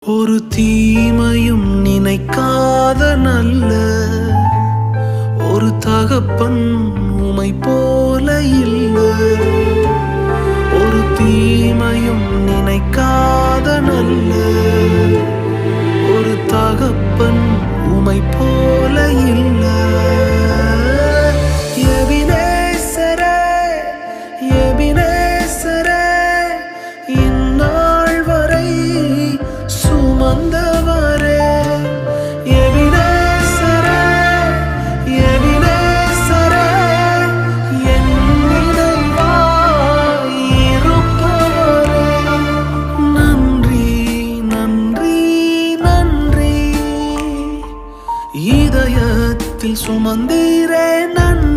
ஒரு தீமையும் நினைக்காத நல்ல ஒரு தகப்பன் உமை போல இல்ல. ஒரு தீமையும் நினைக்காத நல்ல ஒரு தகப்பன் உமை போல இல்ல. எபினேசரே, எபினேசரே, இந்நாள் வரை சுமந்தவரே. எபினேசரே, எபினேசரே, என் நினைவாய் இருப்பவரே. நன்றி, நன்றி, நன்றி, இதயத்தில் சுமந்தீரே நன்றி.